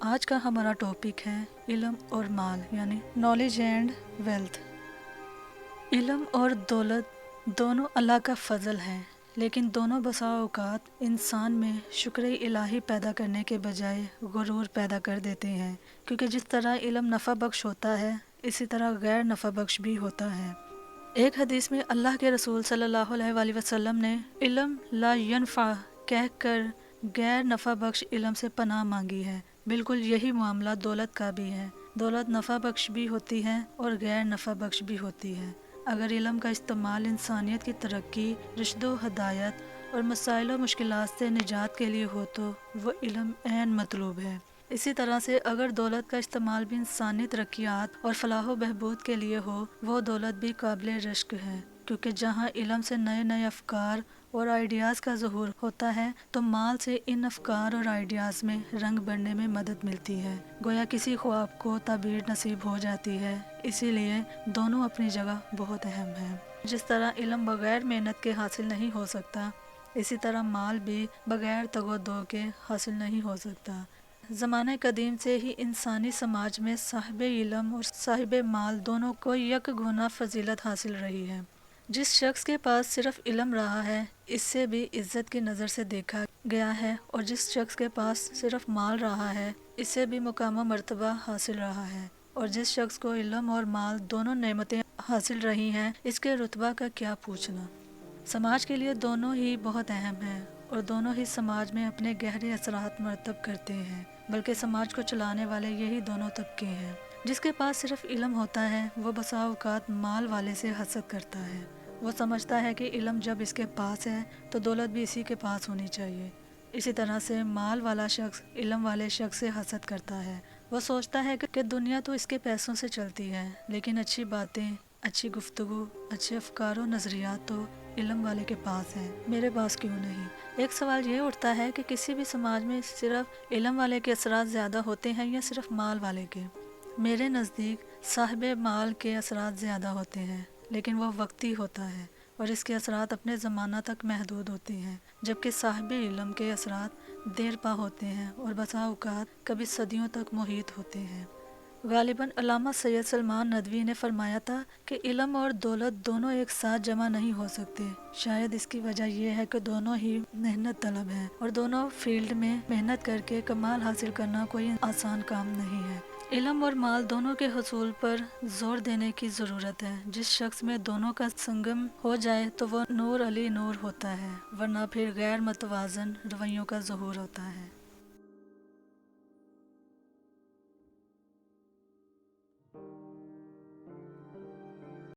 آج کا ہمارا ٹاپک ہے علم اور مال یعنی نالج اینڈ ویلتھ۔ علم اور دولت دونوں اللہ کا فضل ہے، لیکن دونوں بسا اوقات انسان میں شکر الہی پیدا کرنے کے بجائے غرور پیدا کر دیتے ہیں، کیونکہ جس طرح علم نفع بخش ہوتا ہے اسی طرح غیر نفع بخش بھی ہوتا ہے۔ ایک حدیث میں اللہ کے رسول صلی اللہ علیہ وآلہ وسلم نے علم لا ینفع کہہ کر غیر نفع بخش علم سے پناہ مانگی ہے۔ بالکل یہی معاملہ دولت کا بھی ہے۔ دولت نفع بخش بھی ہوتی ہے اور غیر نفع بخش بھی ہوتی ہے۔ اگر علم کا استعمال انسانیت کی ترقی، رشد و ہدایت اور مسائل و مشکلات سے نجات کے لیے ہو تو وہ علم عین مطلوب ہے۔ اسی طرح سے اگر دولت کا استعمال بھی انسانی ترقیات اور فلاح و بہبود کے لیے ہو، وہ دولت بھی قابل رشک ہے، کیونکہ جہاں علم سے نئے نئے افکار اور آئیڈیاز کا ظہور ہوتا ہے تو مال سے ان افکار اور آئیڈیاز میں رنگ بھرنے میں مدد ملتی ہے، گویا کسی خواب کو تعبیر نصیب ہو جاتی ہے۔ اسی لیے دونوں اپنی جگہ بہت اہم ہیں۔ جس طرح علم بغیر محنت کے حاصل نہیں ہو سکتا، اسی طرح مال بھی بغیر تگ و دو کے حاصل نہیں ہو سکتا۔ زمانہ قدیم سے ہی انسانی سماج میں صاحب علم اور صاحب مال دونوں کو یک گنا فضیلت حاصل رہی ہے۔ جس شخص کے پاس صرف علم رہا ہے اس سے بھی عزت کی نظر سے دیکھا گیا ہے، اور جس شخص کے پاس صرف مال رہا ہے اس سے بھی مقام و مرتبہ حاصل رہا ہے، اور جس شخص کو علم اور مال دونوں نعمتیں حاصل رہی ہیں اس کے رتبہ کا کیا پوچھنا۔ سماج کے لیے دونوں ہی بہت اہم ہیں اور دونوں ہی سماج میں اپنے گہرے اثرات مرتب کرتے ہیں، بلکہ سماج کو چلانے والے یہی دونوں طبقے ہیں۔ جس کے پاس صرف علم ہوتا ہے وہ بسا اوقات مال والے سے حسد کرتا ہے۔ وہ سمجھتا ہے کہ علم جب اس کے پاس ہے تو دولت بھی اسی کے پاس ہونی چاہیے۔ اسی طرح سے مال والا شخص علم والے شخص سے حسد کرتا ہے۔ وہ سوچتا ہے کہ دنیا تو اس کے پیسوں سے چلتی ہے، لیکن اچھی باتیں، اچھی گفتگو، اچھے افکار و نظریات تو علم والے کے پاس ہیں، میرے پاس کیوں نہیں؟ ایک سوال یہ اٹھتا ہے کہ کسی بھی سماج میں صرف علم والے کے اثرات زیادہ ہوتے ہیں یا صرف مال والے کے؟ میرے نزدیک صاحب مال کے اثرات زیادہ ہوتے ہیں، لیکن وہ وقتی ہوتا ہے اور اس کے اثرات اپنے زمانہ تک محدود ہوتے ہیں، جبکہ صاحب علم کے اثرات دیر پا ہوتے ہیں اور بسا اوقات کبھی صدیوں تک محیط ہوتے ہیں۔ غالباً علامہ سید سلمان ندوی نے فرمایا تھا کہ علم اور دولت دونوں ایک ساتھ جمع نہیں ہو سکتے۔ شاید اس کی وجہ یہ ہے کہ دونوں ہی محنت طلب ہیں اور دونوں فیلڈ میں محنت کر کے کمال حاصل کرنا کوئی آسان کام نہیں ہے۔ علم اور مال دونوں کے حصول پر زور دینے کی ضرورت ہے۔ جس شخص میں دونوں کا سنگم ہو جائے تو وہ نور علی نور ہوتا ہے، ورنہ پھر غیر متوازن رویوں کا ظہور ہوتا ہے۔